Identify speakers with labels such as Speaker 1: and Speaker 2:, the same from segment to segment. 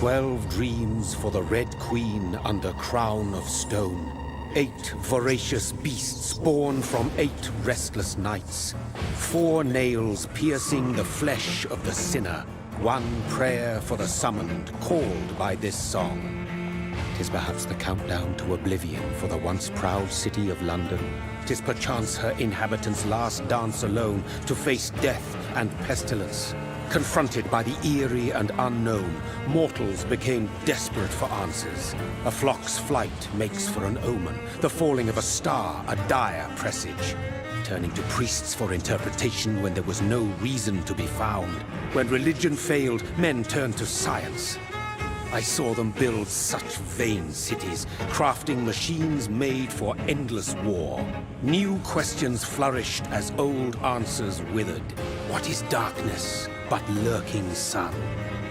Speaker 1: 12 dreams for the Red Queen under crown of stone. 8 voracious beasts born from 8 restless nights. 4 nails piercing the flesh of the sinner. 1 prayer for the summoned, called by this song. 'Tis perhaps the countdown to oblivion for the once proud city of London. 'Tis perchance her inhabitants' last dance alone to face death and pestilence. Confronted by the eerie and unknown, mortals became desperate for answers. A flock's flight makes for an omen, the falling of a star a dire presage. Turning to priests for interpretation when there was no reason to be found. When religion failed, men turned to science. I saw them build such vain cities, crafting machines made for endless war. New questions flourished as old answers withered. What is darkness but lurking sun?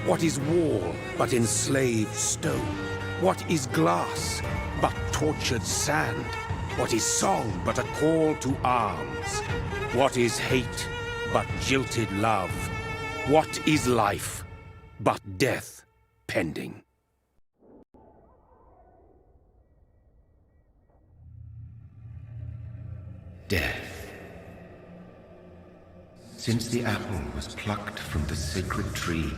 Speaker 1: What is wall but enslaved stone? What is glass but tortured sand? What is song but a call to arms? What is hate but jilted love? What is life but death pending?
Speaker 2: Death. Since the apple was plucked from the sacred tree,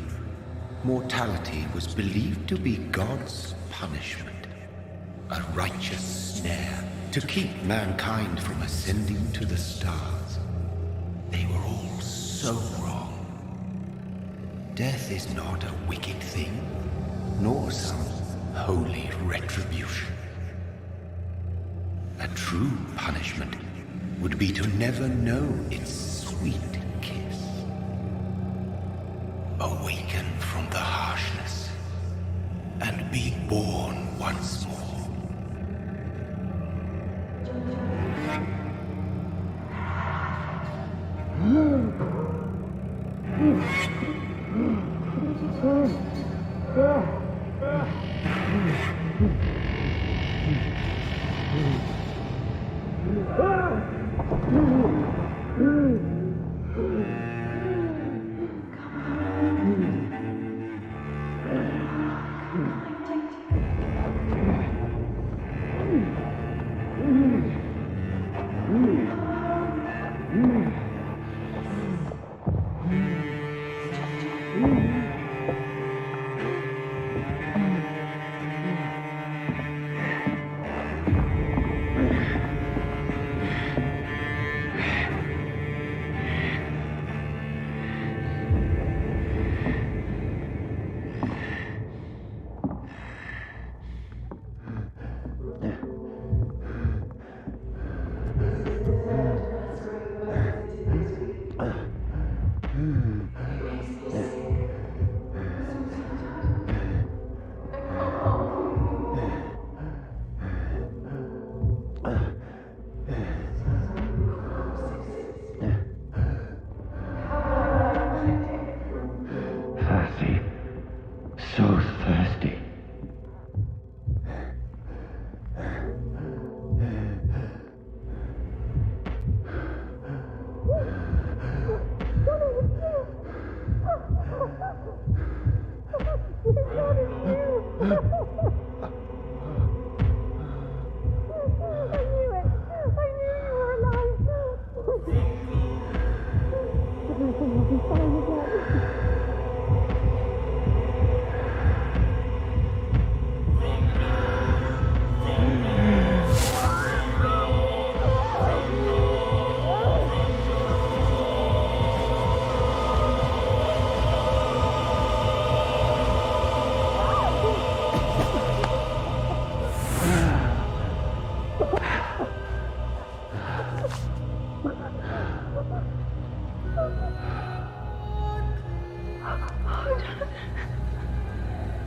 Speaker 2: mortality was believed to be God's punishment, a righteous snare to keep mankind from ascending to the stars. They were all so wrong. Death is not a wicked thing, nor some holy retribution. A true punishment would be to never know its sweet kiss. Awaken from the harshness and be born once more.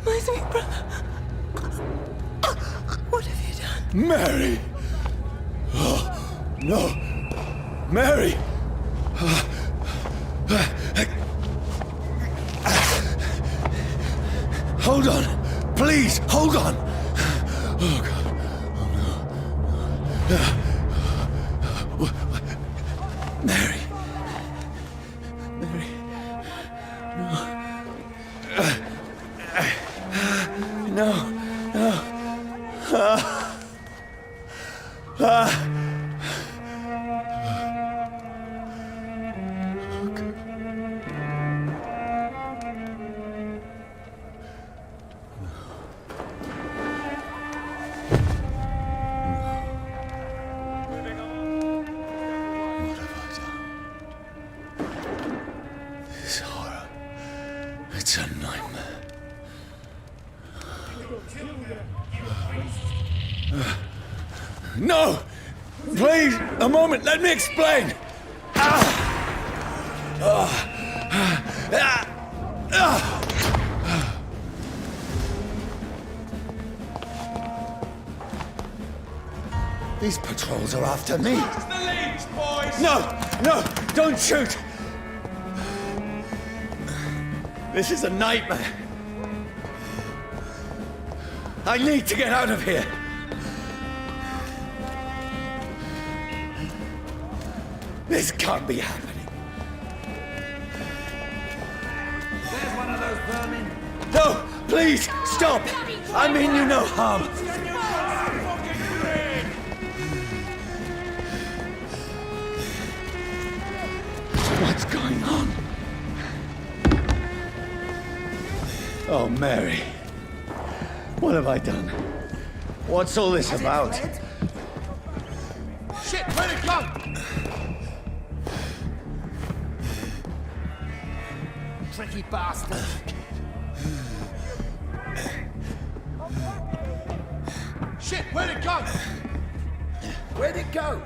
Speaker 3: My sweet brother. What have you done?
Speaker 4: Mary! Oh, no! Mary! Hold on! Please, hold on! Oh, God. Oh, no. Mary. Mary. No. It's a nightmare. No! Please, a moment, let me explain! These patrols are after me.
Speaker 5: It's the leads, boys!
Speaker 4: No, don't shoot! This is a nightmare. I need to get out of here. This can't be happening.
Speaker 5: There's one of those vermin.
Speaker 4: No, please, stop! I mean you no harm. What's going on? Oh, Mary. What have I done? What's all this about?
Speaker 5: Shit, where'd it go? Tricky bastard. Shit, where'd it go? Where'd it go?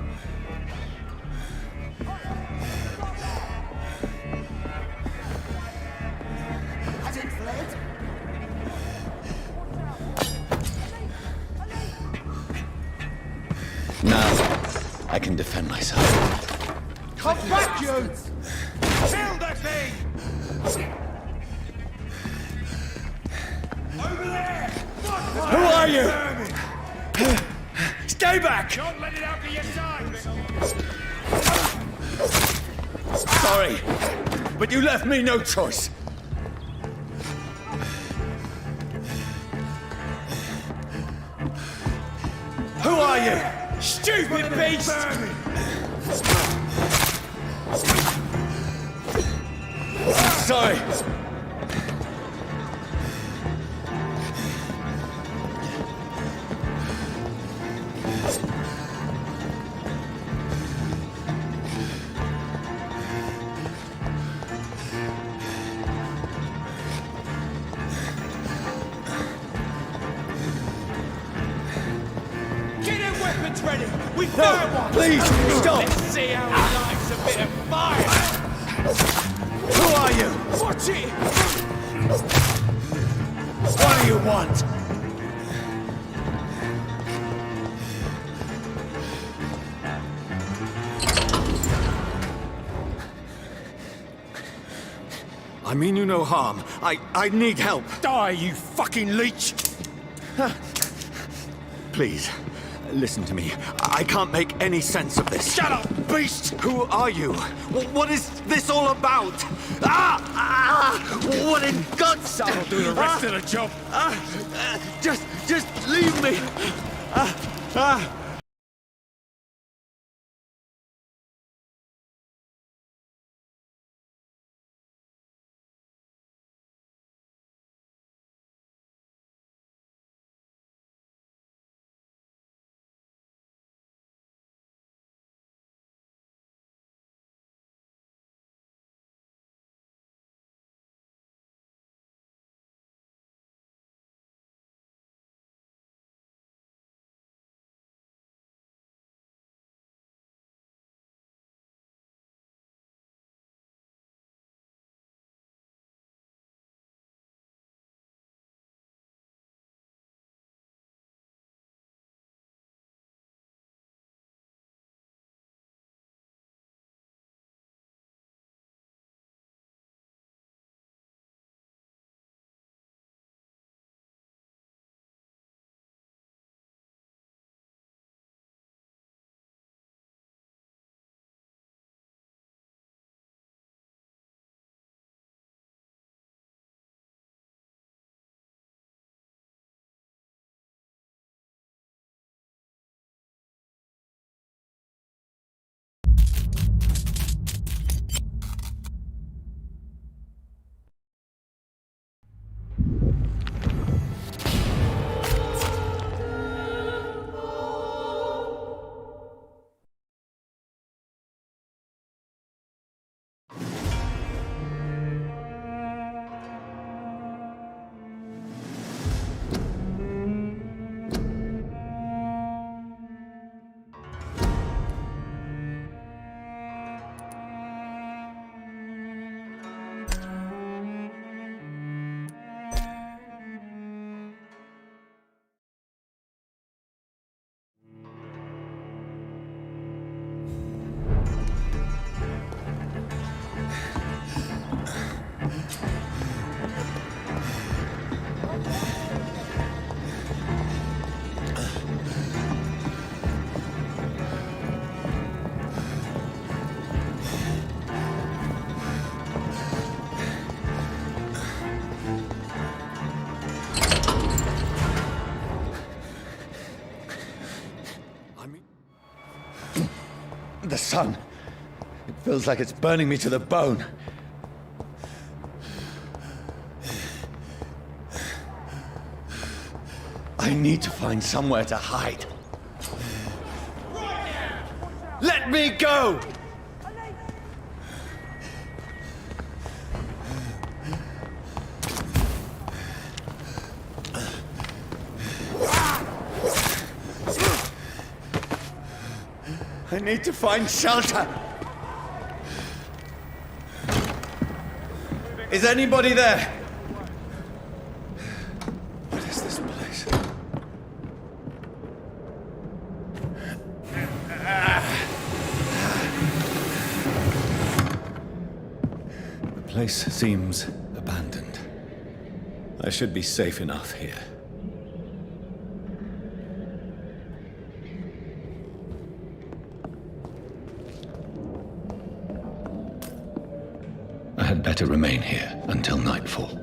Speaker 5: Has it fled?
Speaker 4: Now, I can defend myself.
Speaker 5: Come back, you! Kill the thing! Over there!
Speaker 4: Who are you? Stay back!
Speaker 5: Don't let it out to your side!
Speaker 4: Sorry, but you left me no choice. Who are you? Stupid beast! Sorry.
Speaker 5: Get your weapons ready! We found one!
Speaker 4: Please, stop!
Speaker 5: Let's see how he likes a bit of fire!
Speaker 4: Who are you?
Speaker 5: Watch it!
Speaker 4: What do you want? I mean you no harm. I need help.
Speaker 5: Die, you fucking leech!
Speaker 4: Please, listen to me. I can't make any sense of this.
Speaker 5: Shut up, beast!
Speaker 4: Who are you? What is this all about? What in God's
Speaker 5: I'll do the rest of the job.
Speaker 4: Just leave me. sun. It feels like it's burning me to the bone. I need to find somewhere to hide. Let me go! I need to find shelter. Is anybody there? What is this place? The place seems abandoned. I should be safe enough here. I had better remain here until nightfall.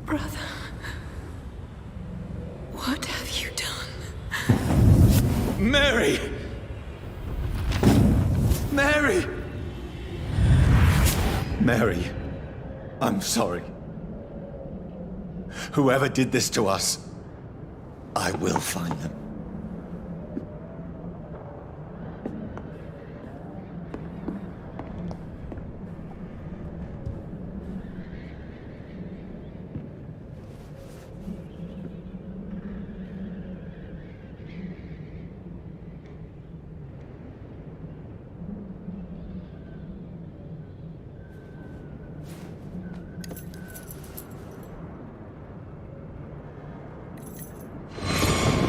Speaker 3: Brother, what have you done?
Speaker 4: Mary! Mary! Mary, I'm sorry. Whoever did this to us, I will find them.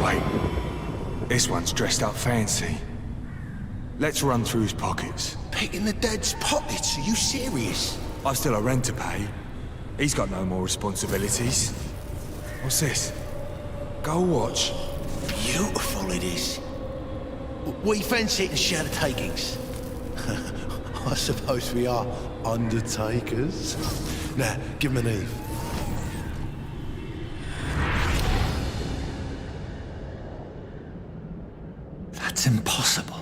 Speaker 6: Wait, this one's dressed up fancy. Let's run through his pockets.
Speaker 5: Picking the dead's pockets? Are you serious?
Speaker 6: I've still a rent to pay. He's got no more responsibilities. What's this? Go watch.
Speaker 5: Beautiful it is. We fancy it and share the takings. I suppose we are undertakers. Now, give him an Eve.
Speaker 4: That's impossible.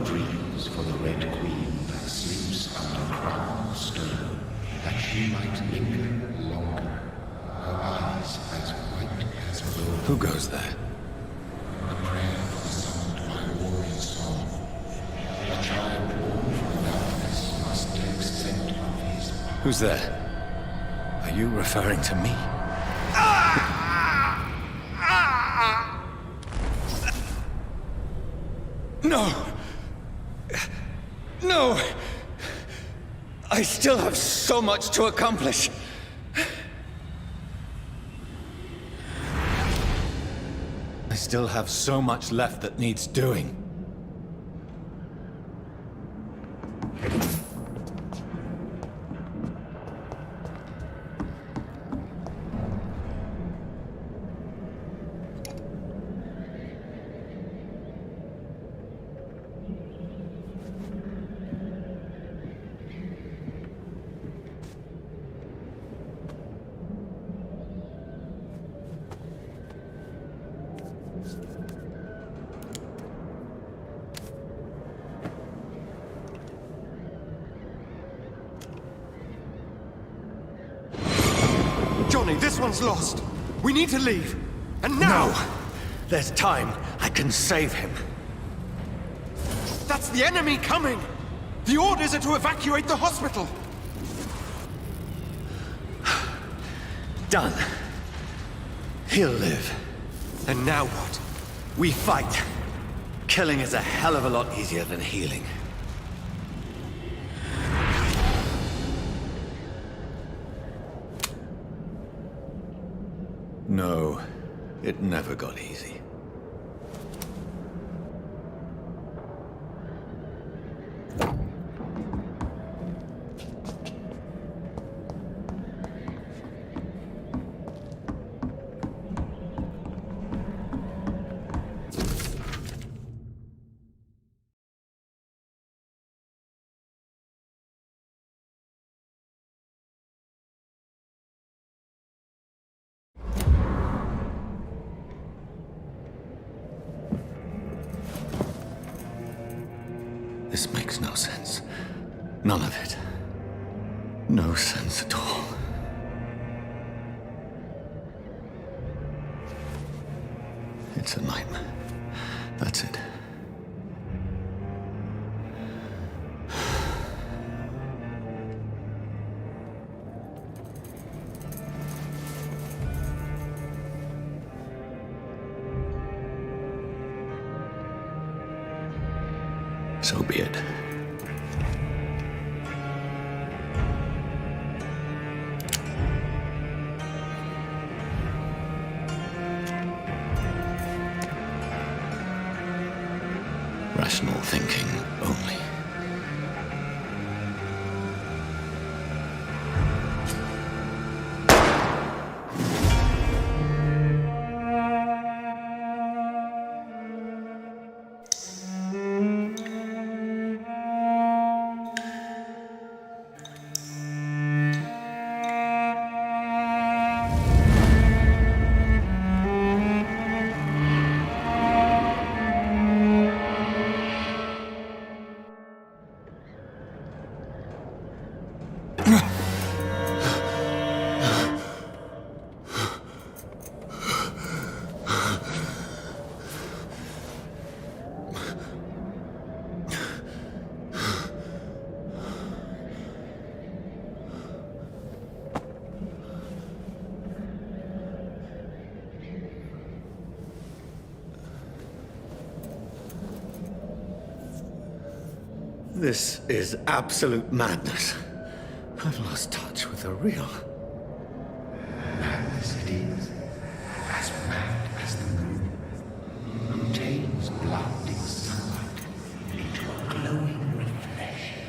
Speaker 2: Dreams for the Red Queen that sleeps under crown of stone, that she might linger longer, her eyes as white as gold.
Speaker 4: Who goes there?
Speaker 2: A prayer summoned by warrior song. A child born from darkness must take scent of his power.
Speaker 4: Who's there? Are you referring to me? No! No! I still have so much to accomplish. I still have so much left that needs doing.
Speaker 5: Johnny, this one's lost. We need to leave. And now!
Speaker 4: No! There's time. I can save him.
Speaker 5: That's the enemy coming! The orders are to evacuate the hospital!
Speaker 4: Done. He'll live. And now what? We fight. Killing is a hell of a lot easier than healing. No, it never got easy. This makes no sense. None of it. No sense at all. It's a nightmare. That's it. So be it. Rational thinking only. This is absolute madness. I've lost touch with the real.
Speaker 2: Madness it is, as mad as the moon, who tames blinding sunlight into a glowing reflection.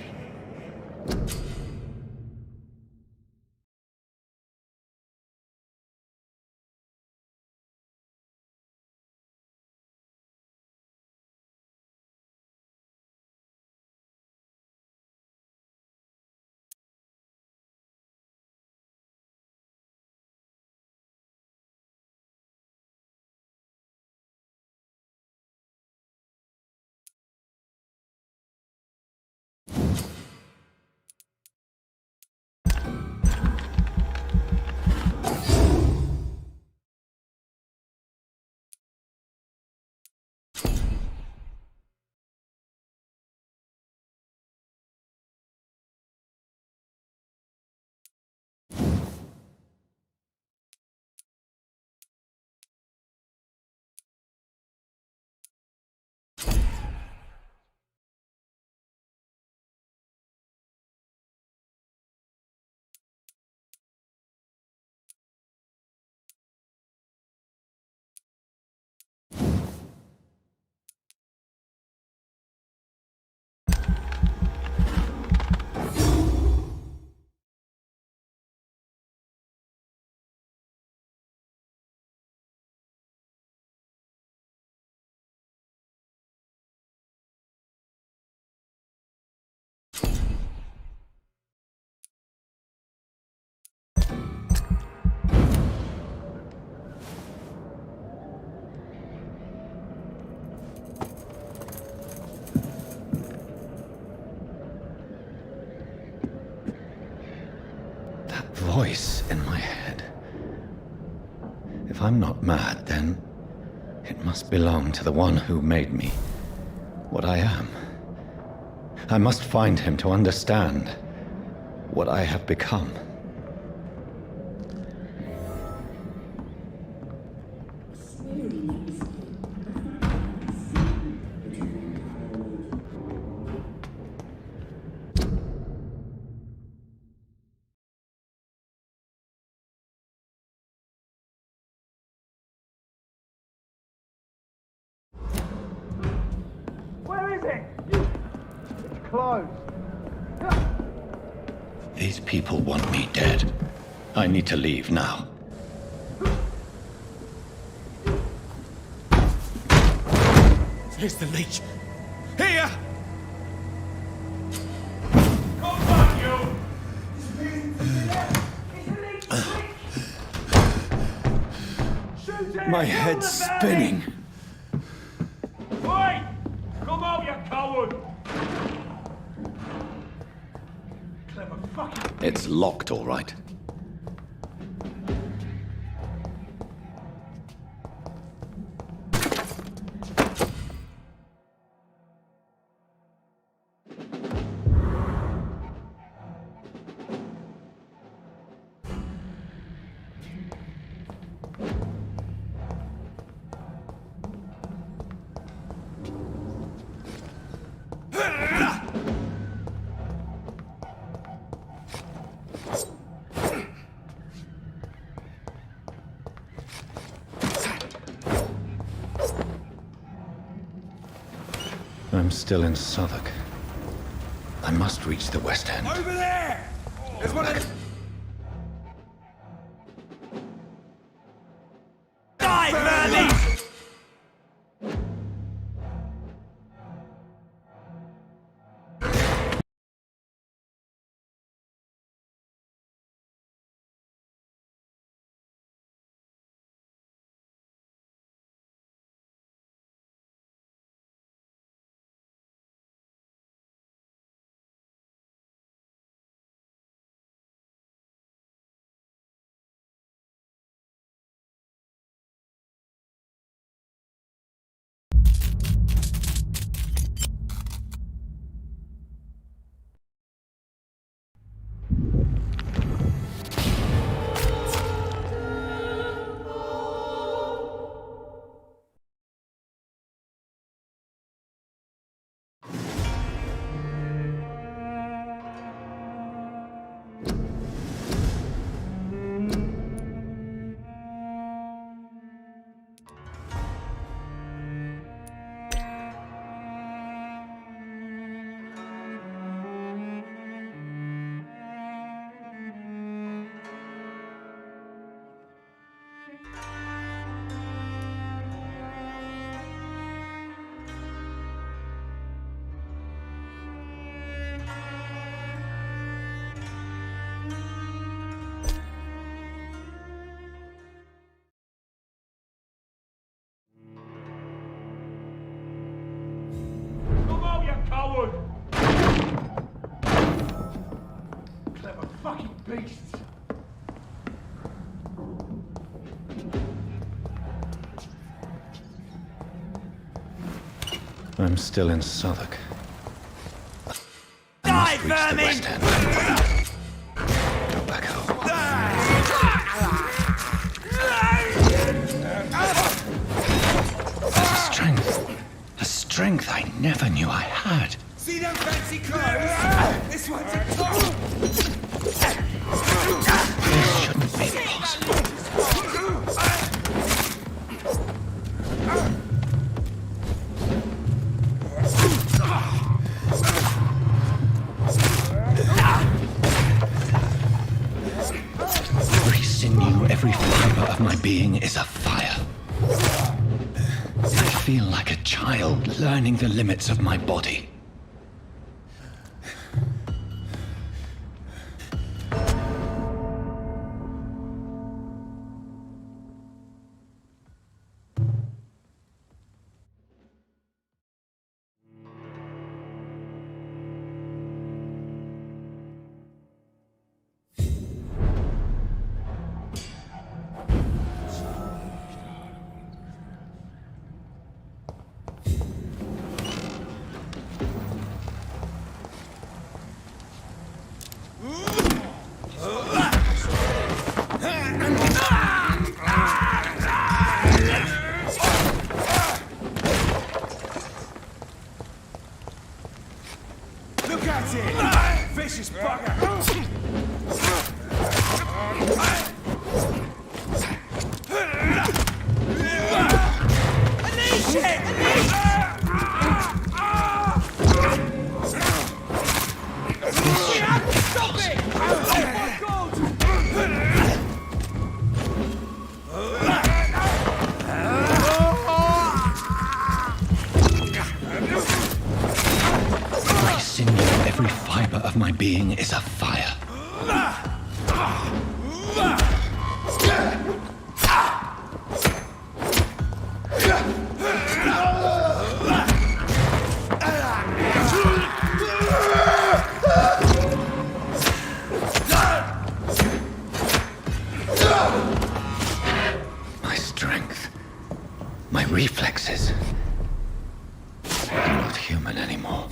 Speaker 4: Voice in my head. If I'm not mad, then it must belong to the one who made me what I am. I must find him to understand what I have become.
Speaker 7: Where is it? It's closed.
Speaker 4: These people want me dead. I need to leave now.
Speaker 6: Here's the leech. Here!
Speaker 4: My head's spinning.
Speaker 7: Oi! Come on, you coward! Clever fucking...
Speaker 4: It's locked, all right. I'm still in Southwark. I must reach the West End.
Speaker 6: Over there! There's one of the... Die, Vermin!
Speaker 7: Come on, you coward! Clever fucking beasts!
Speaker 4: I'm still in Southwark. I
Speaker 6: Die,
Speaker 4: must reach the
Speaker 6: vermin!
Speaker 4: West End. Go back home. The strength I never knew I had.
Speaker 6: See them fancy clothes? This one's a top!
Speaker 4: This shouldn't be possible. Every sinew, every fiber of my being is afire. I feel like a child learning the limits of my body. is a fire. My strength, my reflexes. I'm not human anymore.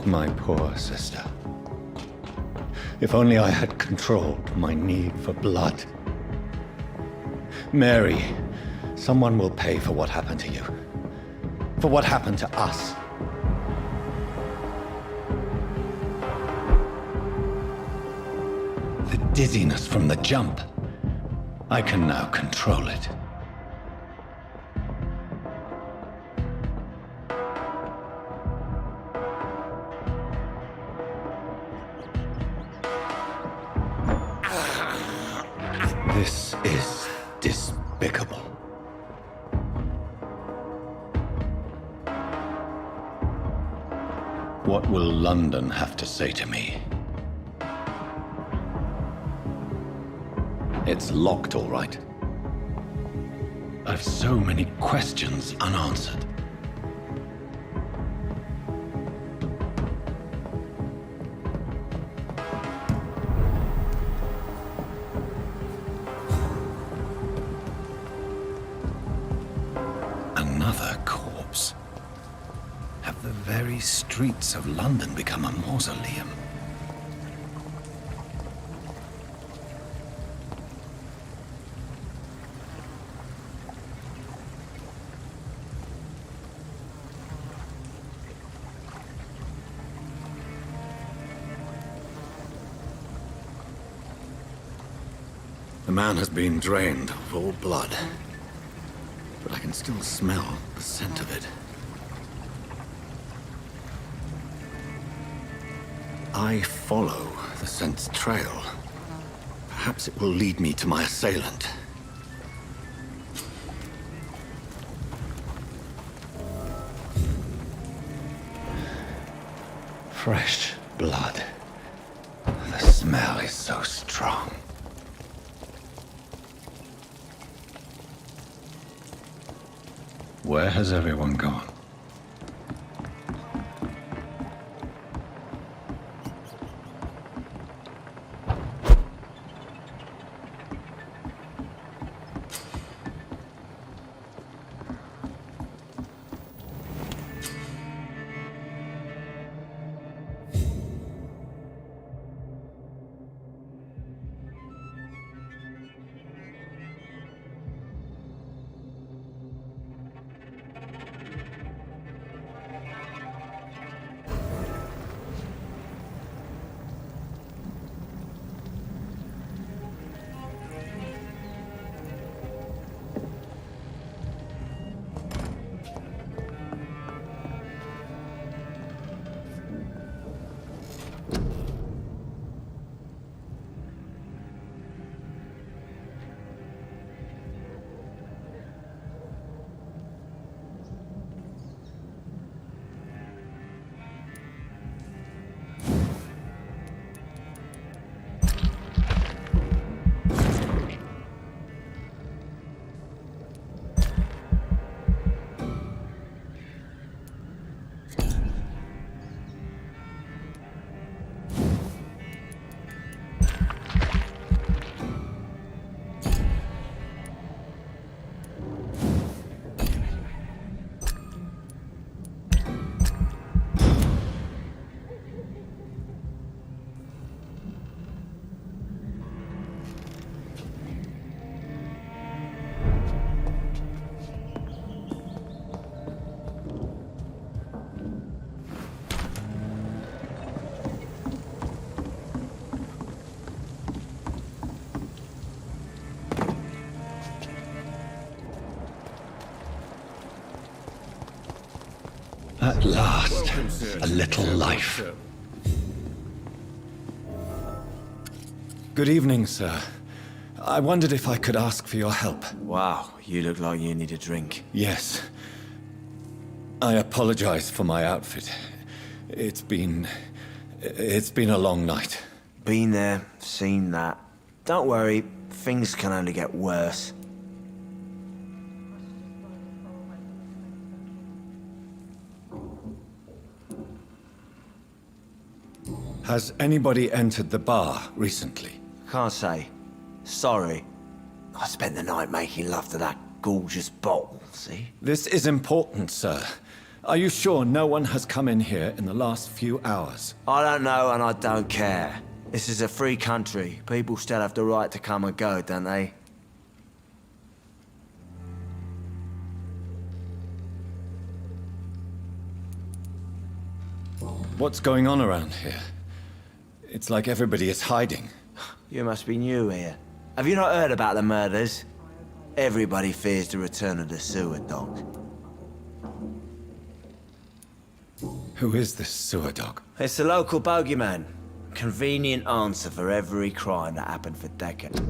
Speaker 4: My poor sister. If only I had controlled my need for blood. Mary, someone will pay for what happened to you. For what happened to us. The dizziness from the jump. I can now control it. This is despicable. What will London have to say to me? It's locked, all right. I've so many questions unanswered. Another corpse. Have the very streets of London become a mausoleum? The man has been drained of all blood. But I can still smell the scent of it. I follow the scent's trail. Perhaps it will lead me to my assailant. Fresh blood. The smell is so strong. Where has everyone gone? last, a little life. Good evening, sir. I wondered if I could ask for your help.
Speaker 8: Wow, you look like you need a drink.
Speaker 4: Yes. I apologize for my outfit. It's been a long night.
Speaker 8: Been there, seen that. Don't worry, things can only get worse.
Speaker 4: Has anybody entered the bar recently?
Speaker 8: Can't say. Sorry. I spent the night making love to that gorgeous bottle, see?
Speaker 4: This is important, sir. Are you sure no one has come in here in the last few hours?
Speaker 8: I don't know and I don't care. This is a free country. People still have the right to come and go, don't they?
Speaker 4: What's going on around here? It's like everybody is hiding.
Speaker 8: You must be new here. Have you not heard about the murders? Everybody fears the return of the sewer dog.
Speaker 4: Who is this sewer dog?
Speaker 8: It's the local bogeyman. Convenient answer for every crime that happened for decades.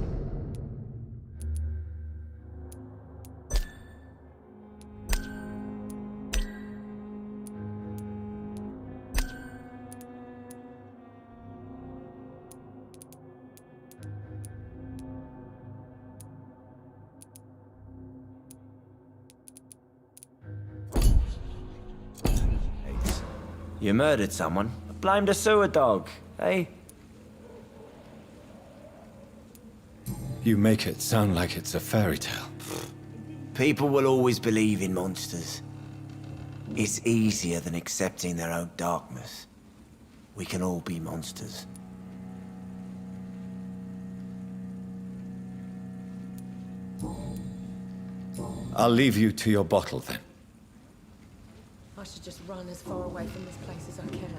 Speaker 8: You murdered someone. Blame the sewer dog, eh?
Speaker 4: You make it sound like it's a fairy tale.
Speaker 8: People will always believe in monsters. It's easier than accepting their own darkness. We can all be monsters.
Speaker 4: I'll leave you to your bottle then.
Speaker 3: I should just run as far away from this place as I can.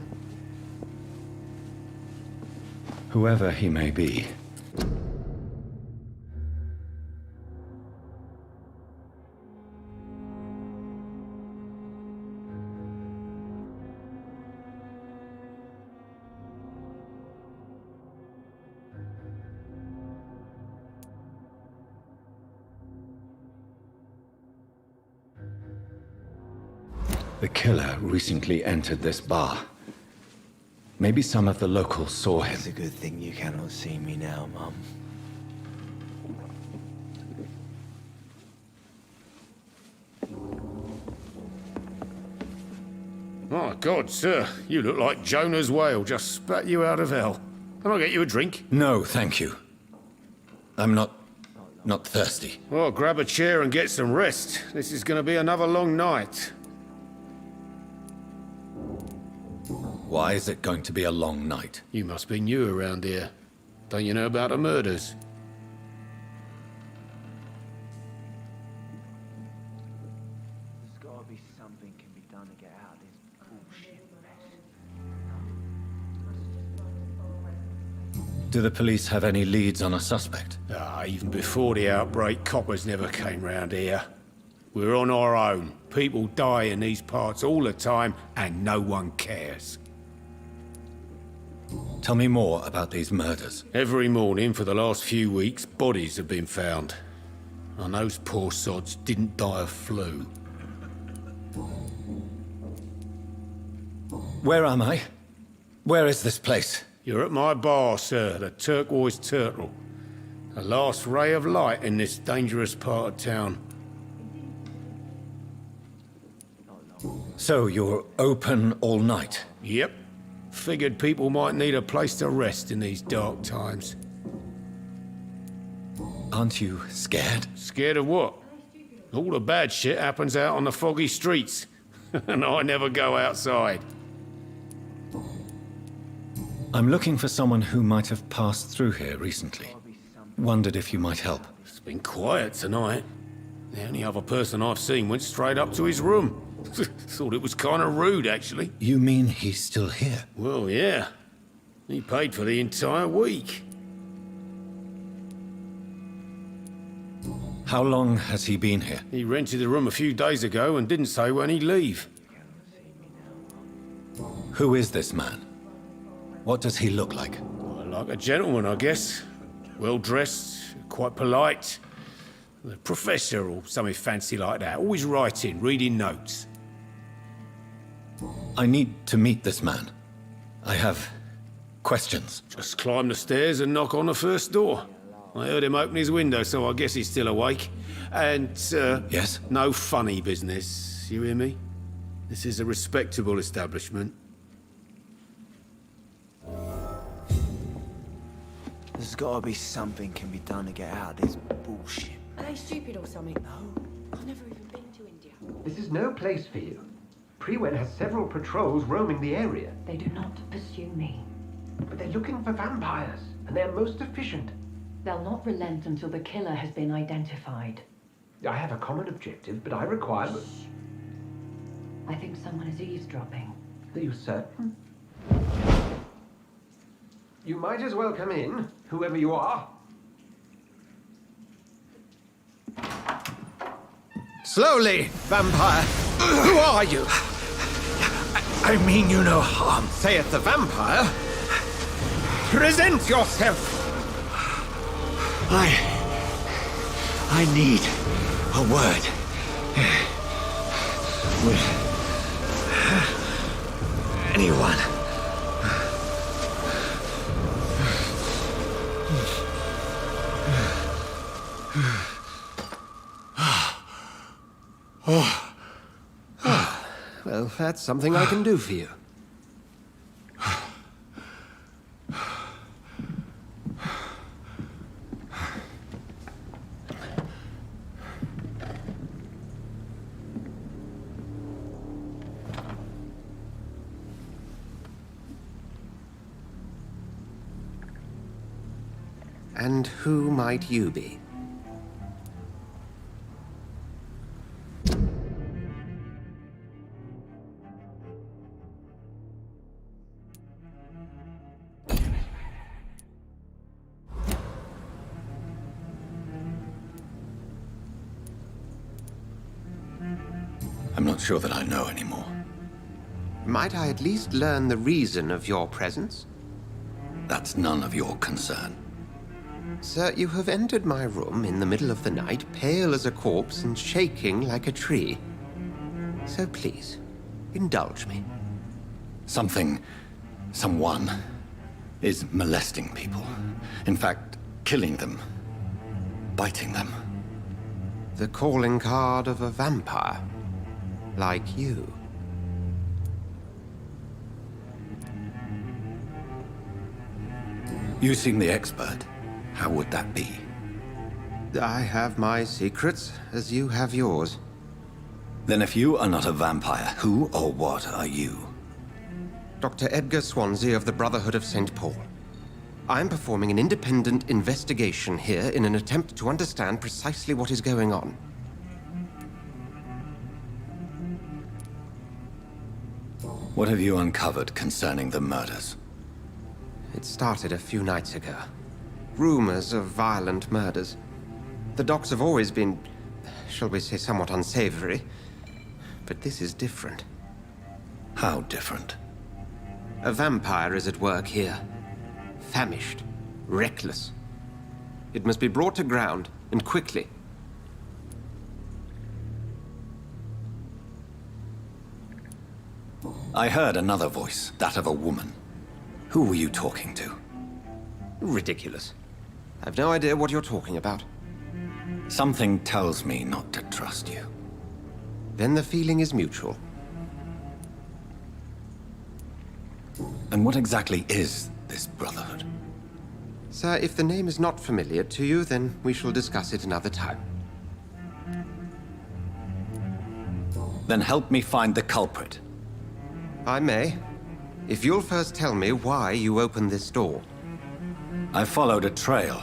Speaker 4: Whoever he may be. The killer recently entered this bar. Maybe some of the locals saw him.
Speaker 8: It's a good thing you cannot see me now, Mum.
Speaker 1: My God, sir, you look like Jonah's whale just spat you out of hell. Can I get you a drink?
Speaker 4: No, thank you. I'm not thirsty.
Speaker 1: Well, grab a chair and get some rest. This is going to be another long night.
Speaker 4: Why is it going to be a long night?
Speaker 1: You must be new around here. Don't you know about the murders?
Speaker 8: There's gotta be something can be done to get out of this bullshit mess.
Speaker 4: Do the police have any leads on a suspect?
Speaker 1: Even before the outbreak, coppers never came round here. We're on our own. People die in these parts all the time, and no one cares.
Speaker 4: Tell me more about these murders.
Speaker 1: Every morning for the last few weeks, bodies have been found. And those poor sods didn't die of flu.
Speaker 4: Where am I? Where is this place?
Speaker 1: You're at my bar, sir, the Turquoise Turtle. The last ray of light in this dangerous part of town.
Speaker 4: So you're open all night?
Speaker 1: Yep. Figured people might need a place to rest in these dark times.
Speaker 4: Aren't you scared?
Speaker 1: Scared of what? All the bad shit happens out on the foggy streets. And I never go outside.
Speaker 4: I'm looking for someone who might have passed through here recently. Wondered if you might help.
Speaker 1: It's been quiet tonight. The only other person I've seen went straight up to his room. Thought it was kind of rude, actually.
Speaker 4: You mean he's still here?
Speaker 1: Well, yeah. He paid for the entire week.
Speaker 4: How long has he been here?
Speaker 1: He rented the room a few days ago and didn't say when he'd leave.
Speaker 4: Who is this man? What does he look like?
Speaker 9: Well, like a gentleman, I guess. Well-dressed, quite polite. A professor or something fancy like that. Always writing, reading notes.
Speaker 4: I need to meet this man. I have questions.
Speaker 9: Just climb the stairs and knock on the first door. I heard him open his window, so I guess he's still awake. And,
Speaker 4: Yes?
Speaker 9: no funny business. You hear me? This is a respectable establishment.
Speaker 8: There's gotta be something can be done to get out of this bullshit.
Speaker 3: Are they stupid or something? No. I've never even been to India.
Speaker 10: This is no place for you. Prewen has several patrols roaming the area,
Speaker 11: They do not pursue me.
Speaker 10: but they're looking for vampires, and they're most efficient.
Speaker 11: They'll not relent until the killer has been identified.
Speaker 10: I have a common objective, but I require...
Speaker 11: I think someone is eavesdropping.
Speaker 10: Are you certain? You might as well come in, whoever you are.
Speaker 1: Slowly, vampire! Who are you?
Speaker 10: I mean you no harm.
Speaker 1: Saith the vampire. Present yourself!
Speaker 8: I need a word. With anyone.
Speaker 1: Well, that's something I can do for you. And who might you be?
Speaker 4: I'm not sure that I know anymore.
Speaker 1: Might I at least learn the reason of your presence?
Speaker 4: That's none of your concern.
Speaker 1: Sir, you have entered my room in the middle of the night, pale as a corpse and shaking like a tree. So please, indulge me.
Speaker 4: Someone is molesting people. In fact, killing them. Biting them.
Speaker 1: The calling card of a vampire. Like you.
Speaker 4: You seem the expert. How would that be?
Speaker 1: I have my secrets, as you have yours.
Speaker 4: Then if you are not a vampire, who or what are you?
Speaker 1: Dr. Edgar Swansea of the Brotherhood of St. Paul. I'm performing an independent investigation here in an attempt to understand precisely what is going on.
Speaker 4: What have you uncovered concerning the murders?
Speaker 1: It started a few nights ago. Rumors of violent murders. The docks have always been, shall we say, somewhat unsavory. But this is different.
Speaker 4: How different?
Speaker 1: A vampire is at work here. Famished. Reckless. It must be brought to ground, and quickly.
Speaker 4: I heard another voice, that of a woman. Who were you talking to?
Speaker 1: Ridiculous. I've no idea what you're talking about.
Speaker 4: Something tells me not to trust you.
Speaker 1: Then the feeling is mutual.
Speaker 4: And what exactly is this Brotherhood?
Speaker 1: Sir, if the name is not familiar to you, then we shall discuss it another time.
Speaker 4: Then help me find the culprit.
Speaker 1: I may. If you'll first tell me why you opened this door.
Speaker 4: I followed a trail.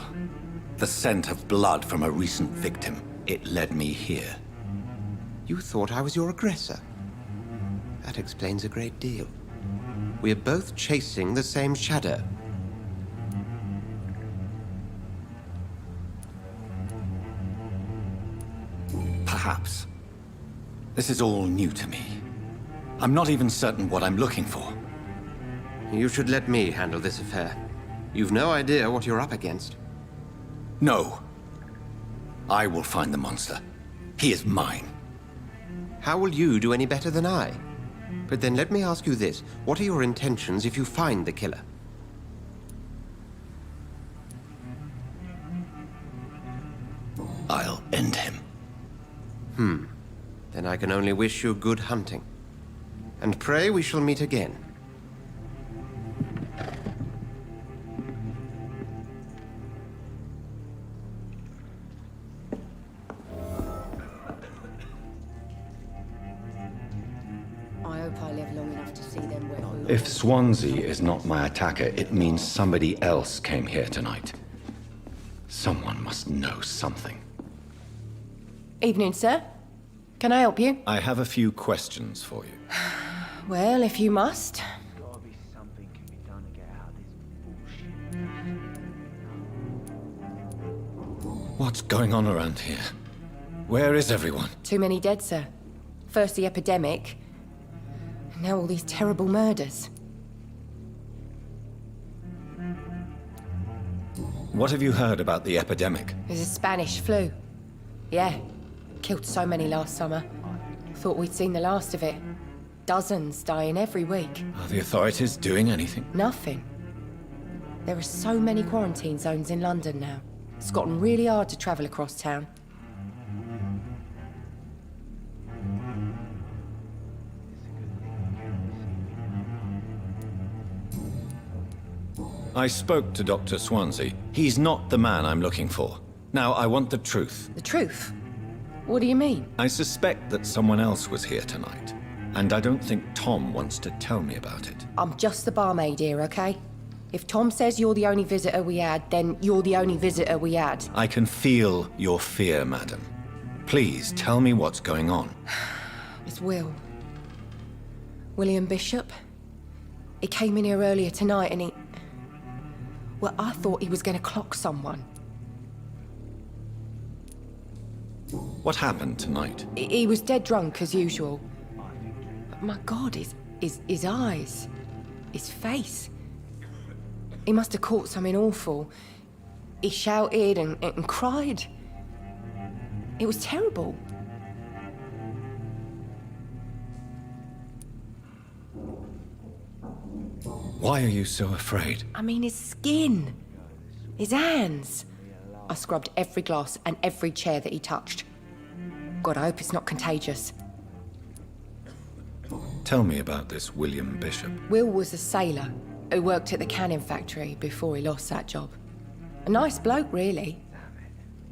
Speaker 4: The scent of blood from a recent victim. It led me here.
Speaker 1: You thought I was your aggressor. That explains a great deal. We're both chasing the same shadow.
Speaker 4: Perhaps. This is all new to me. I'm not even certain what I'm looking for.
Speaker 12: You should let me handle this affair. You've no idea what you're up against.
Speaker 4: No. I will find the monster. He is mine.
Speaker 12: How will you do any better than I? But then let me ask you this. What are your intentions if you find the killer?
Speaker 4: I'll end him.
Speaker 12: Then I can only wish you good hunting. And pray we shall meet again.
Speaker 3: I hope I live long enough to see them wet.
Speaker 4: If Swansea is not my attacker, it means somebody else came here tonight. Someone must know something.
Speaker 3: Evening, sir. Can I help you?
Speaker 4: I have a few questions for you.
Speaker 3: Well, if you must.
Speaker 4: What's going on around here? Where is everyone?
Speaker 3: Too many dead, sir. First the epidemic, now all these terrible murders.
Speaker 4: What have you heard about the epidemic?
Speaker 3: There's a Spanish flu. Yeah, killed so many last summer. Thought we'd seen the last of it. Dozens dying every week.
Speaker 4: Are the authorities doing anything?
Speaker 3: Nothing. There are so many quarantine zones in London now. It's gotten really hard to travel across town.
Speaker 4: I spoke to Dr. Swansea. He's not the man I'm looking for. Now, I want the truth.
Speaker 3: The truth? What do you mean?
Speaker 4: I suspect that someone else was here tonight. And I don't think Tom wants to tell me about it.
Speaker 3: I'm just the barmaid here, okay? If Tom says you're the only visitor we had, then you're the only visitor we had.
Speaker 4: I can feel your fear, madam. Please, tell me what's going on.
Speaker 3: It's Will. William Bishop. He came in here earlier tonight and he... Well, I thought he was going to clock someone.
Speaker 4: What happened tonight?
Speaker 3: He was dead drunk, as usual. But my God, his eyes, his face. He must have caught something awful. He shouted and cried. It was terrible.
Speaker 4: Why are you so afraid?
Speaker 3: I mean, his skin, his hands. I scrubbed every glass and every chair that he touched. God, I hope it's not contagious.
Speaker 4: Tell me about this William Bishop.
Speaker 3: Will was a sailor who worked at the canning factory before he lost that job. A nice bloke, really.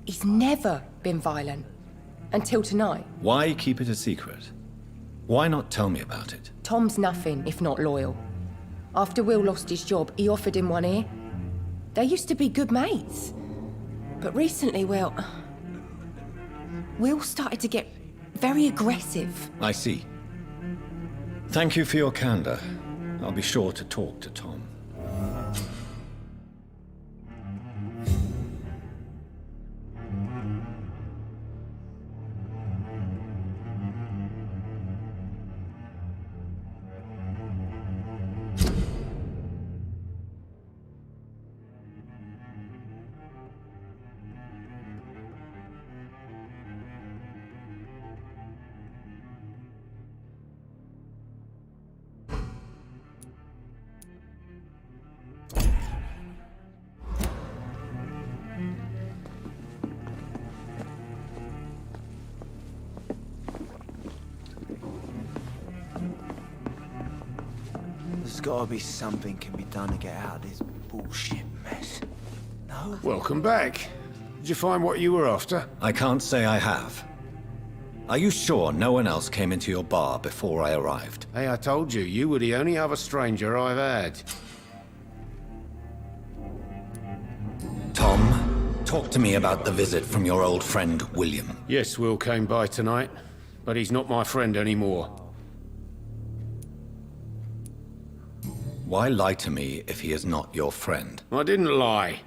Speaker 3: He's never been violent. Until tonight.
Speaker 4: Why keep it a secret? Why not tell me about it?
Speaker 3: Tom's nothing if not loyal. After Will lost his job, he offered him one ear. They used to be good mates. But recently, well... Will started to get very aggressive.
Speaker 4: I see. Thank you for your candor. I'll be sure to talk to Tom.
Speaker 8: There's gotta be something can be done to get out of this bullshit mess. No?
Speaker 9: Welcome back. Did you find what you were after?
Speaker 4: I can't say I have. Are you sure no one else came into your bar before I arrived?
Speaker 9: Hey, I told you, you were the only other stranger I've had.
Speaker 4: Tom, talk to me about the visit from your old friend, William.
Speaker 9: Yes, Will came by tonight, but he's not my friend anymore.
Speaker 4: Why lie to me if he is not your friend?
Speaker 9: I didn't lie.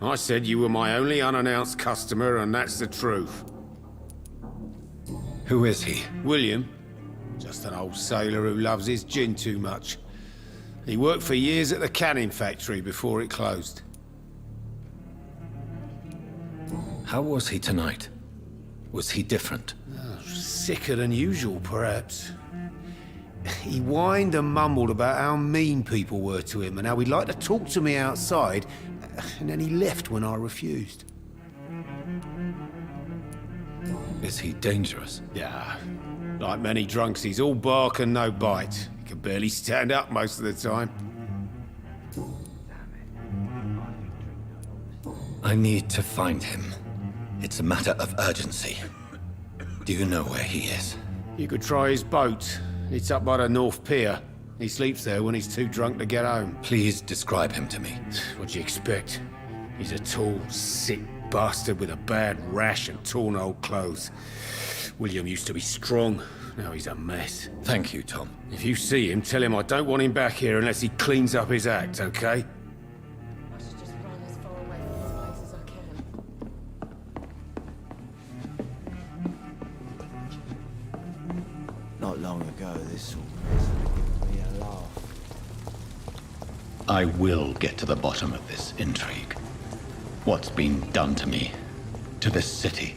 Speaker 9: I said you were my only unannounced customer, and that's the truth.
Speaker 4: Who is he?
Speaker 9: William. Just an old sailor who loves his gin too much. He worked for years at the canning factory before it closed.
Speaker 4: How was he tonight? Was he different?
Speaker 9: Sicker than usual, perhaps. He whined and mumbled about how mean people were to him and how he'd like to talk to me outside, and then he left when I refused.
Speaker 4: Is he dangerous?
Speaker 9: Yeah. Like many drunks, he's all bark and no bite. He can barely stand up most of the time.
Speaker 4: I need to find him. It's a matter of urgency. Do you know where he is?
Speaker 9: You could try his boat. It's up by the North Pier. He sleeps there when he's too drunk to get home.
Speaker 4: Please describe him to me.
Speaker 9: What do you expect? He's a tall, sick bastard with a bad rash and torn old clothes. William used to be strong. Now he's a mess.
Speaker 4: Thank you, Tom.
Speaker 9: If you see him, tell him I don't want him back here unless he cleans up his act, okay?
Speaker 3: I should just run as far away from this place as I can.
Speaker 8: Not long ago, this sort of place would have given me a laugh.
Speaker 4: I will get to the bottom of this intrigue. What's been done to me, to this city.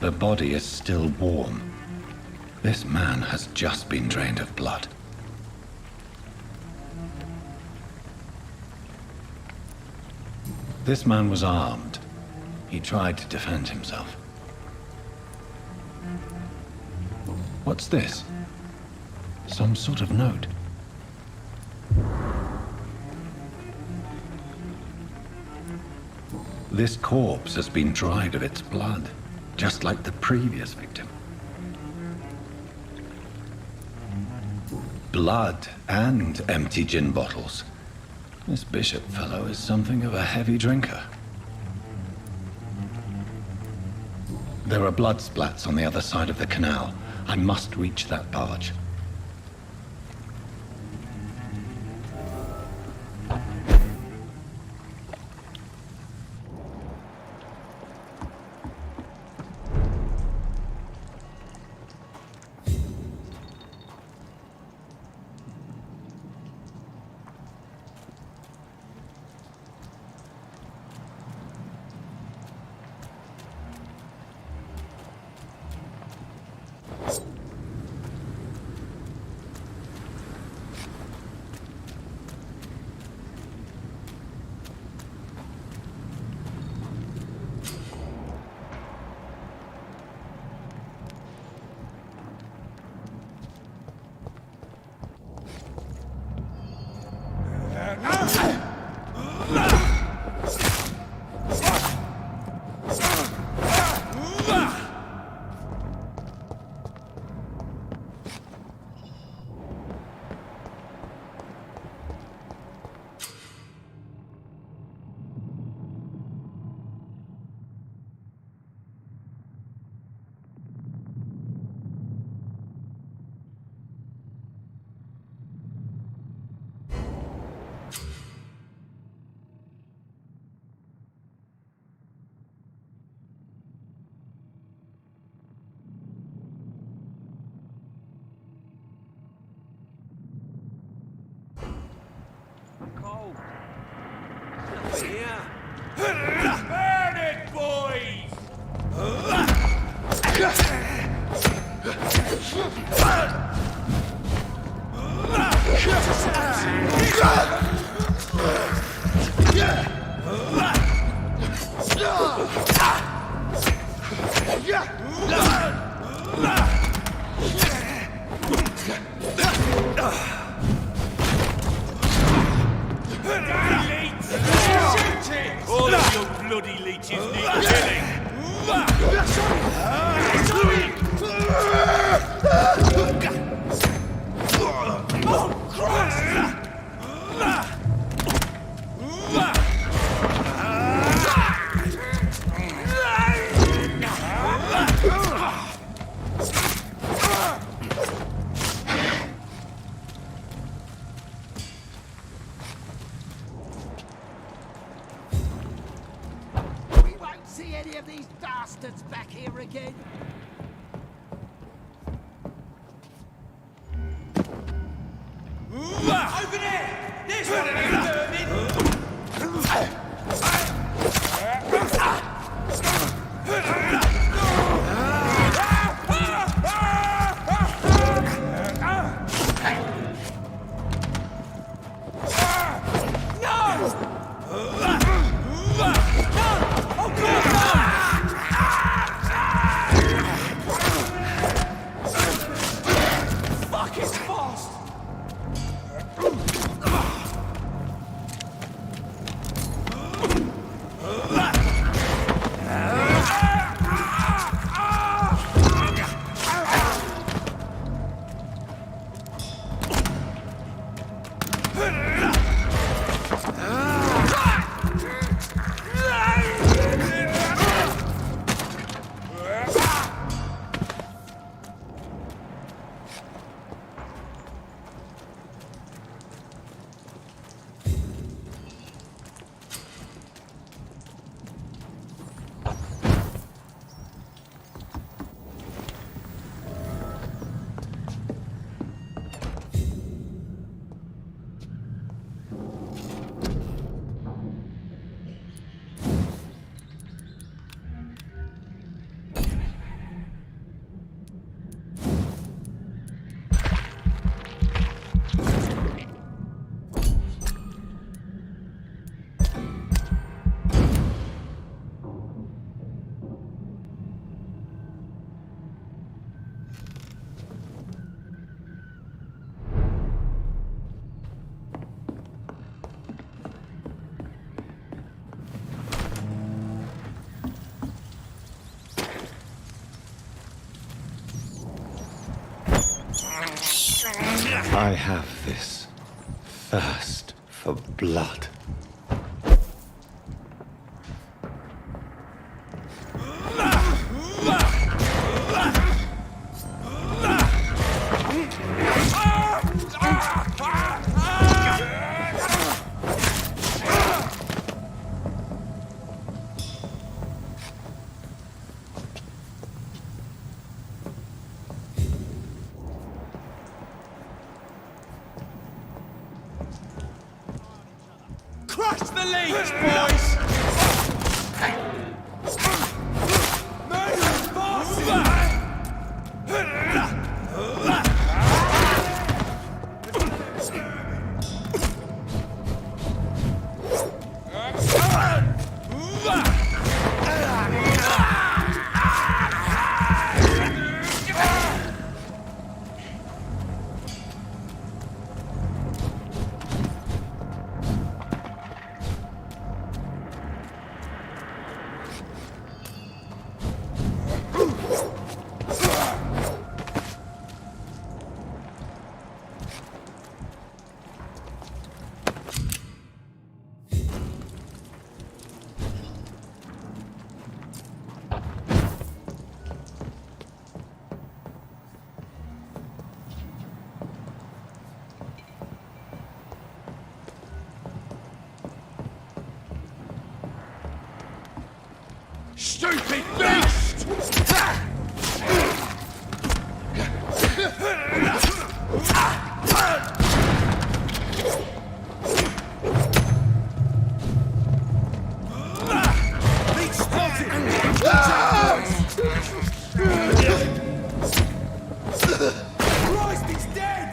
Speaker 4: The body is still warm. This man has just been drained of blood. This man was armed. He tried to defend himself. What's this? Some sort of note. This corpse has been dried of its blood, just like the previous victim. Blood and empty gin bottles. This Bishop fellow is something of a heavy drinker. There are blood splats on the other side of the canal. I must reach that barge.
Speaker 7: Burn it, boys! All of you bloody leeches need killing! Oh, Christ!
Speaker 13: any of these bastards back here again?
Speaker 7: Over there! There's one of them vermin!
Speaker 4: I have this thirst for blood.
Speaker 7: Crush the leech, boys! Murder bosses! Stupid beast! Leech spotted! Christ, he's dead!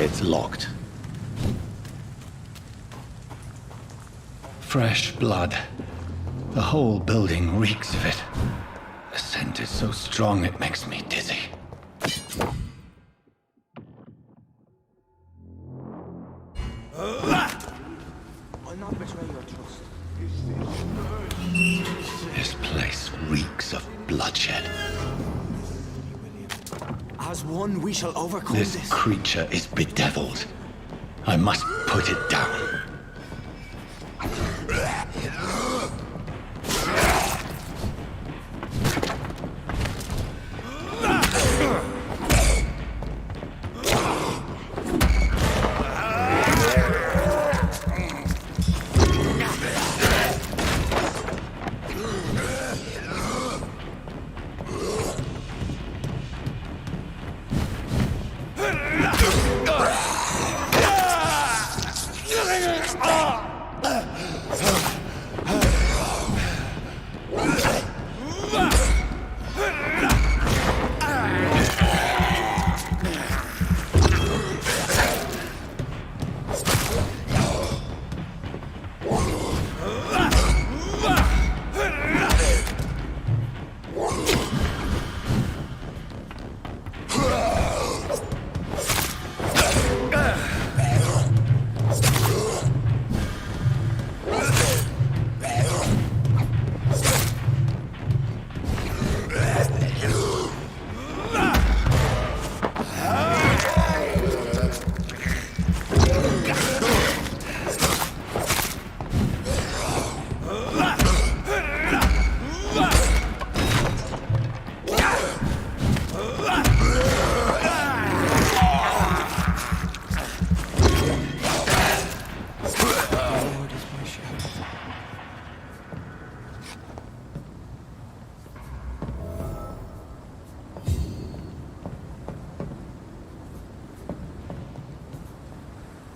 Speaker 4: It's locked. Fresh blood. The whole building reeks of it. The scent is so strong it makes me dizzy.
Speaker 8: I'll not betray your trust.
Speaker 4: This place reeks of bloodshed.
Speaker 8: As one, we shall overcome
Speaker 4: This
Speaker 8: this.
Speaker 4: creature is bedeviled. I must put it down.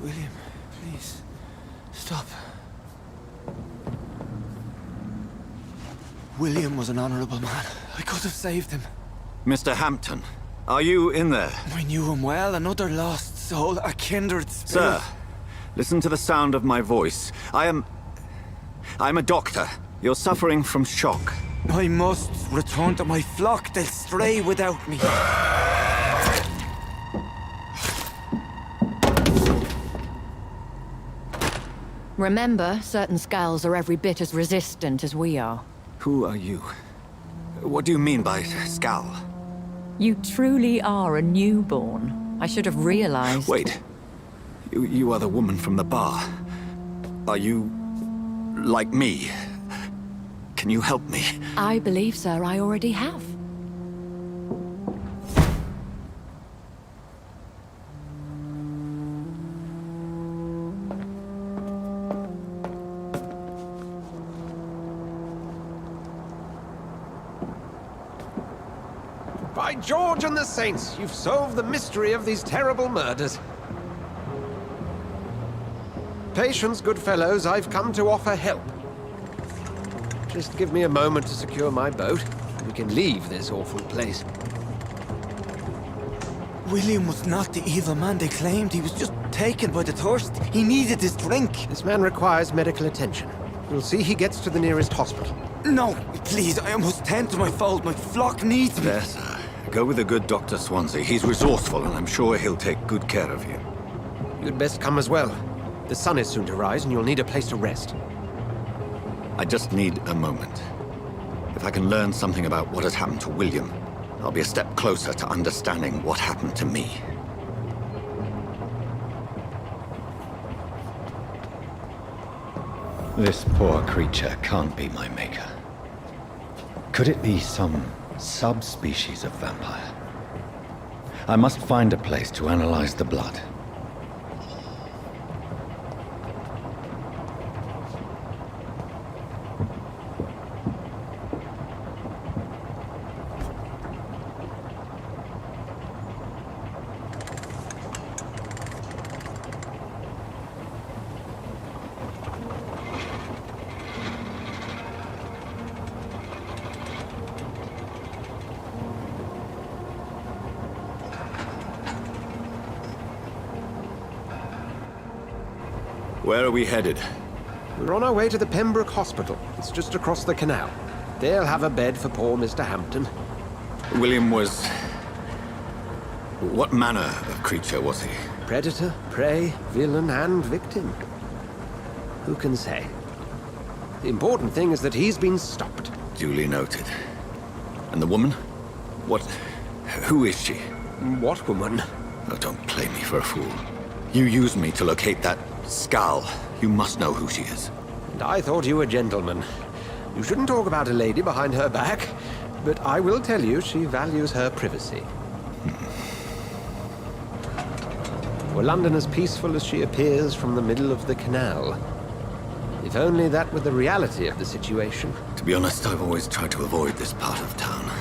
Speaker 8: William, please, stop. William was an honorable man. I could have saved him.
Speaker 4: Mr. Hampton, are you in there?
Speaker 8: I knew him well, another lost soul, a kindred spirit.
Speaker 4: Sir, listen to the sound of my voice. I'm a doctor. You're suffering from shock.
Speaker 8: I must return to my flock. They'll stray without me.
Speaker 11: Remember, certain skulls are every bit as resistant as we are.
Speaker 4: Who are you? What do you mean by Skal?
Speaker 11: You truly are a newborn. I should have realized.
Speaker 4: Wait. You are the woman from the bar. Are you... like me? Can you help me?
Speaker 11: I believe, sir, I already have.
Speaker 12: By George and the Saints, you've solved the mystery of these terrible murders. Patience, good fellows, I've come to offer help. Just give me a moment to secure my boat. We can leave this awful place.
Speaker 8: William was not the evil man they claimed. He was just taken by the thirst. He needed his drink.
Speaker 12: This man requires medical attention. We'll see he gets to the nearest hospital.
Speaker 8: No, please, I must tend to my fold. My flock needs me.
Speaker 4: There, sir. Go with the good Dr. Swansea. He's resourceful, and I'm sure he'll take good care of you.
Speaker 12: You'd best come as well. The sun is soon to rise, and you'll need a place to rest.
Speaker 4: I just need a moment. If I can learn something about what has happened to William, I'll be a step closer to understanding what happened to me. This poor creature can't be my maker. Could it be some subspecies of vampire? I must find a place to analyze the blood. Where are we headed?
Speaker 12: We're on our way to the Pembroke Hospital. It's just across the canal. They'll have a bed for poor Mr. Hampton.
Speaker 4: William was... What manner of creature was he?
Speaker 12: Predator, prey, villain, and victim. Who can say? The important thing is that he's been stopped.
Speaker 4: Duly noted. And the woman? What... Who is she?
Speaker 12: What woman?
Speaker 4: Oh, don't play me for a fool. You used me to locate that skull. You must know who she is.
Speaker 12: And I thought you a gentleman. You shouldn't talk about a lady behind her back, but I will tell you she values her privacy. Were London as peaceful as she appears from the middle of the canal? If only that were the reality of the situation.
Speaker 4: To be honest, I've always tried to avoid this part of town.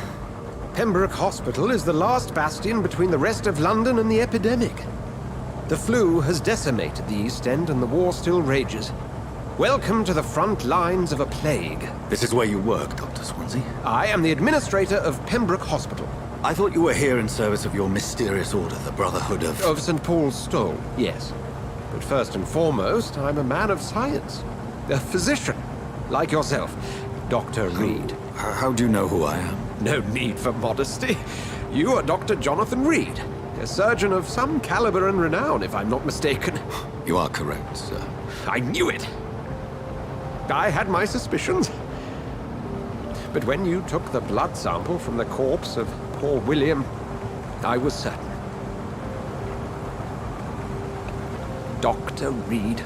Speaker 12: Pembroke Hospital is the last bastion between the rest of London and the epidemic. The flu has decimated the East End and the war still rages. Welcome to the front lines of a plague.
Speaker 4: This is where you work, Dr. Swansea?
Speaker 12: I am the administrator of Pembroke Hospital.
Speaker 4: I thought you were here in service of your mysterious order, the Brotherhood of...
Speaker 12: Of St. Paul's Stole, yes. But first and foremost, I'm a man of science. A physician, like yourself, Dr. Reed.
Speaker 4: How do you know who I am?
Speaker 12: No need for modesty. You are Dr. Jonathan Reed, a surgeon of some caliber and renown, if I'm not mistaken.
Speaker 4: You are correct, sir.
Speaker 12: I knew it! I had my suspicions. But when you took the blood sample from the corpse of poor William, I was certain. Dr. Reed.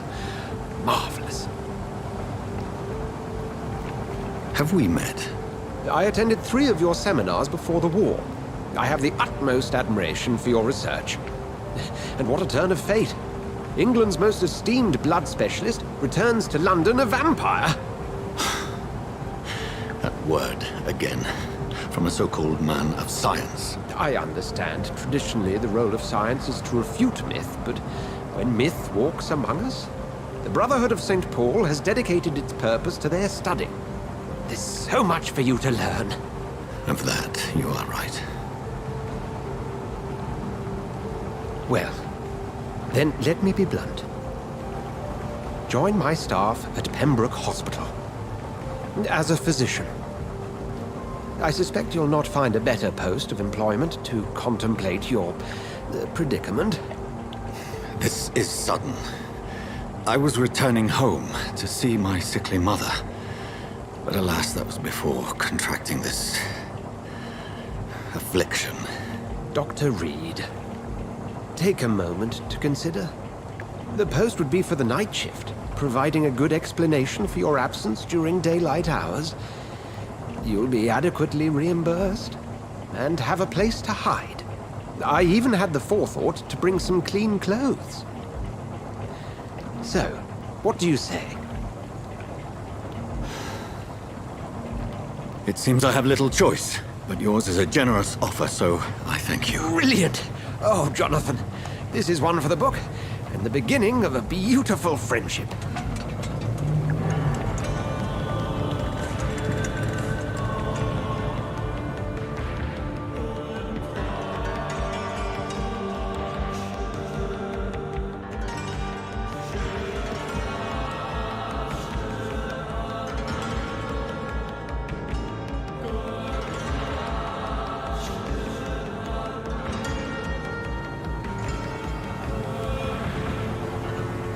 Speaker 12: Marvelous.
Speaker 4: Have we met?
Speaker 12: I attended 3 of your seminars before the war. I have the utmost admiration for your research. And what a turn of fate. England's most esteemed blood specialist returns to London a vampire.
Speaker 4: That word, again, from a so-called man of science.
Speaker 12: I understand. Traditionally, the role of science is to refute myth, but when myth walks among us, the Brotherhood of St. Paul has dedicated its purpose to their study. There's so much for you to learn.
Speaker 4: And for that, you are right.
Speaker 12: Well, then let me be blunt. Join my staff at Pembroke Hospital. As a physician. I suspect you'll not find a better post of employment to contemplate your predicament.
Speaker 4: This is sudden. I was returning home to see my sickly mother. But alas, that was before contracting this... affliction.
Speaker 12: Dr. Reed, take a moment to consider. The post would be for the night shift, providing a good explanation for your absence during daylight hours. You'll be adequately reimbursed, and have a place to hide. I even had the forethought to bring some clean clothes. So, what do you say?
Speaker 4: It seems I have little choice, but yours is a generous offer, so I thank you.
Speaker 12: Brilliant! Oh, Jonathan, this is one for the book, and the beginning of a beautiful friendship.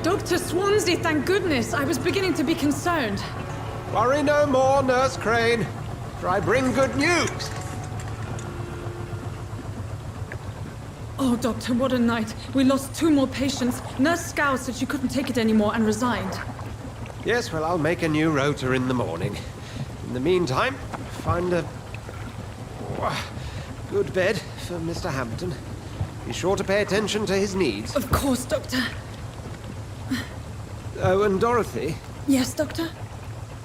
Speaker 14: Dr. Swansea, thank goodness. I was beginning to be concerned.
Speaker 12: Worry no more, Nurse Crane, for I bring good news.
Speaker 14: Oh, Doctor, what a night. We lost 2 more patients. Nurse Scow said she couldn't take it anymore and resigned.
Speaker 12: Yes, well, I'll make a new rota in the morning. In the meantime, find a good bed for Mr. Hampton. Be sure to pay attention to his needs.
Speaker 14: Of course, Doctor.
Speaker 12: Oh, and Dorothy?
Speaker 14: Yes, Doctor?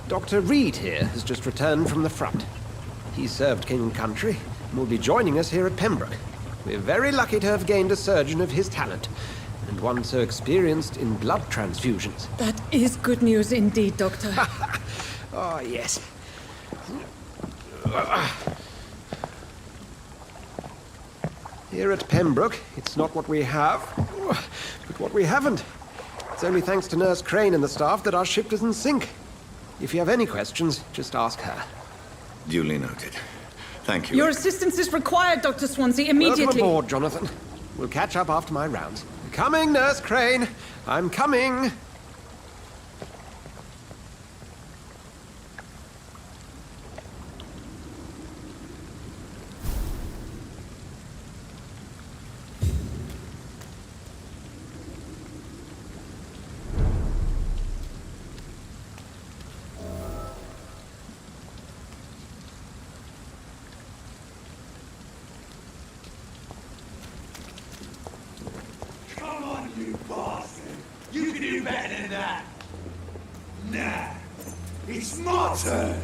Speaker 12: Dr. Reed here has just returned from the front. He served King and Country and will be joining us here at Pembroke. We're very lucky to have gained a surgeon of his talent, and one so experienced in blood transfusions.
Speaker 14: That is good news indeed, Doctor.
Speaker 12: Oh, yes. Here at Pembroke, it's not what we have, but what we haven't. It's only thanks to Nurse Crane and the staff that our ship doesn't sink. If you have any questions, just ask her.
Speaker 4: Duly noted. Thank you.
Speaker 14: Your assistance is required, Dr. Swansea, immediately.
Speaker 12: Welcome aboard, Jonathan. We'll catch up after my rounds. Coming, Nurse Crane. I'm coming.
Speaker 7: Come on, you bastard! You can do better than that! Nah, it's my turn!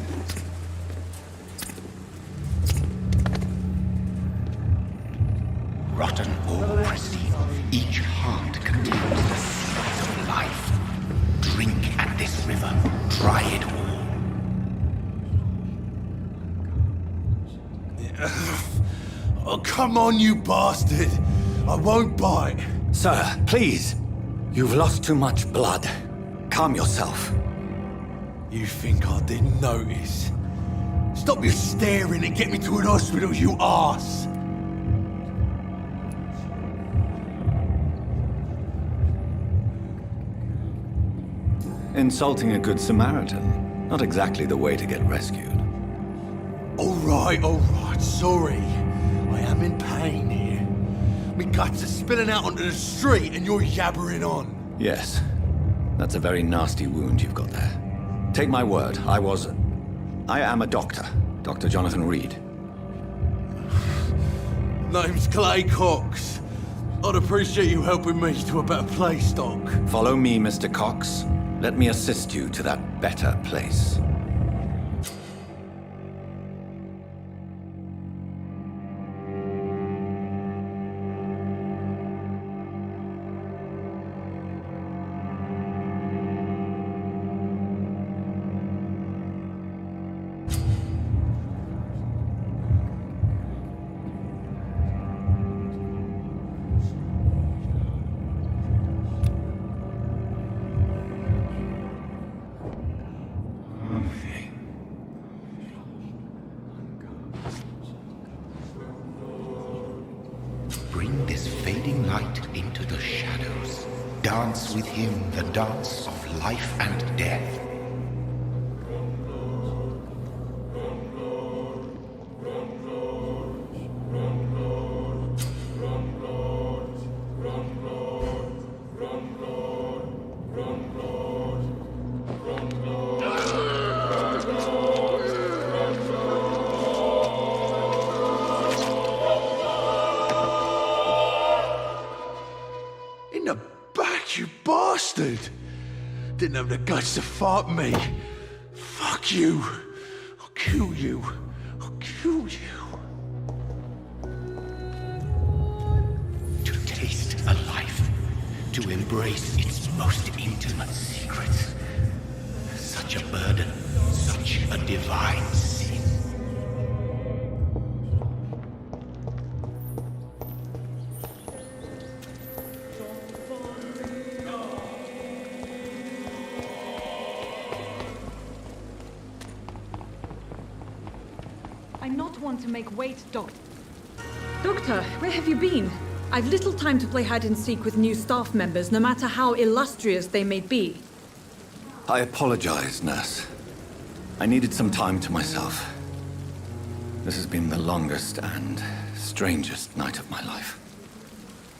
Speaker 2: Rotten or pristine, each heart contains the seed of life. Drink at this river, try it all.
Speaker 5: Oh, come on, you bastard! I won't bite.
Speaker 4: Sir, please. You've lost too much blood. Calm yourself.
Speaker 5: You think I didn't notice? Stop your staring and get me to an hospital, you arse!
Speaker 4: Insulting a good Samaritan. Not exactly the way to get rescued.
Speaker 5: All right, sorry. I am in pain here. My guts are spilling out onto the street and you're yabbering on.
Speaker 4: Yes. That's a very nasty wound you've got there. Take my word, I am a doctor. Dr. Jonathan Reed.
Speaker 5: Name's Clay Cox. I'd appreciate you helping me to a better place, Doc.
Speaker 4: Follow me, Mr. Cox. Let me assist you to that better place.
Speaker 2: Bring this fading light into the shadows. Dance with him the dance of life and death.
Speaker 5: In the back, you bastard! Didn't have the guts to fight me. Fuck you. I'll kill you. I'll kill you.
Speaker 2: To taste a life, to embrace its most intimate secrets. Such a burden, such a divine sin.
Speaker 14: I not want to make wait, Doctor. Doctor, where have you been? I've little time to play hide and seek with new staff members, no matter how illustrious they may be.
Speaker 4: I apologize, nurse. I needed some time to myself. This has been the longest and strangest night of my life.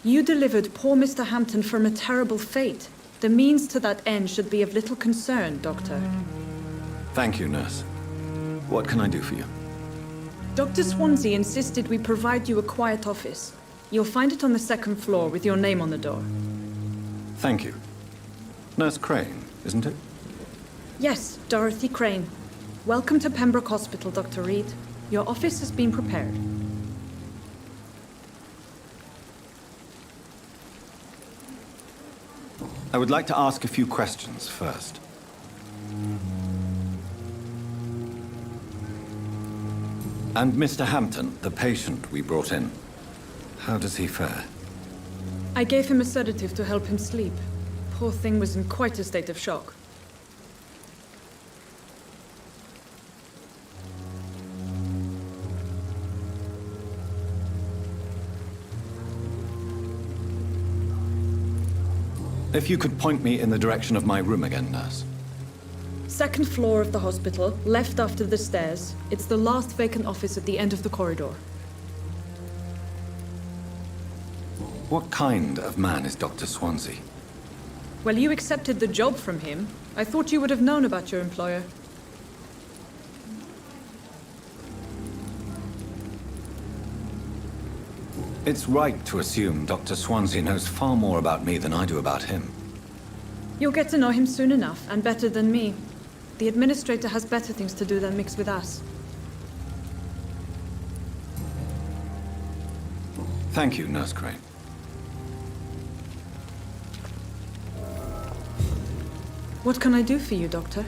Speaker 14: You delivered poor Mr. Hampton from a terrible fate. The means to that end should be of little concern, Doctor.
Speaker 4: Thank you, nurse. What can I do for you?
Speaker 14: Dr. Swansea insisted we provide you a quiet office. You'll find it on the second floor with your name on the door.
Speaker 4: Thank you. Nurse Crane, isn't it?
Speaker 14: Yes, Dorothy Crane. Welcome to Pembroke Hospital, Dr. Reed. Your office has been prepared.
Speaker 4: I would like to ask a few questions first. And Mr. Hampton, the patient we brought in, how does he fare?
Speaker 14: I gave him a sedative to help him sleep. Poor thing was in quite a state of shock.
Speaker 4: If you could point me in the direction of my room again, nurse.
Speaker 14: Second floor of the hospital, left after the stairs. It's the last vacant office at the end of the corridor.
Speaker 4: What kind of man is Dr. Swansea?
Speaker 14: Well, you accepted the job from him. I thought you would have known about your employer.
Speaker 4: It's right to assume Dr. Swansea knows far more about me than I do about him.
Speaker 14: You'll get to know him soon enough, and better than me. The administrator has better things to do than mix with us.
Speaker 4: Thank you, Nurse Crane.
Speaker 14: What can I do for you, Doctor?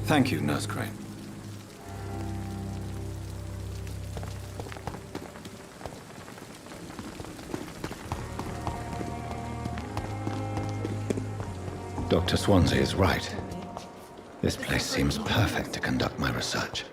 Speaker 4: Thank you, Nurse Crane. Dr. Swansea is right. This place seems perfect to conduct my research.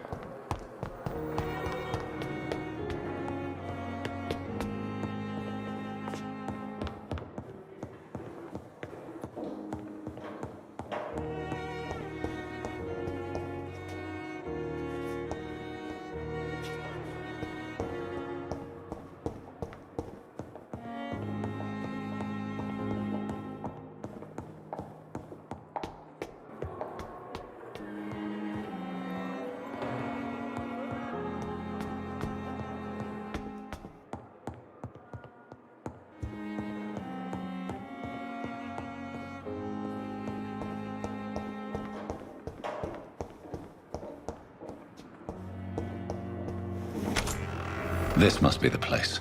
Speaker 4: This must be the place.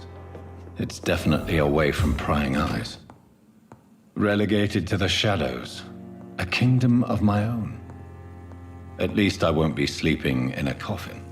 Speaker 4: It's definitely away from prying eyes. Relegated to the shadows. A kingdom of my own. At least I won't be sleeping in a coffin.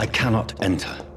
Speaker 4: I cannot enter.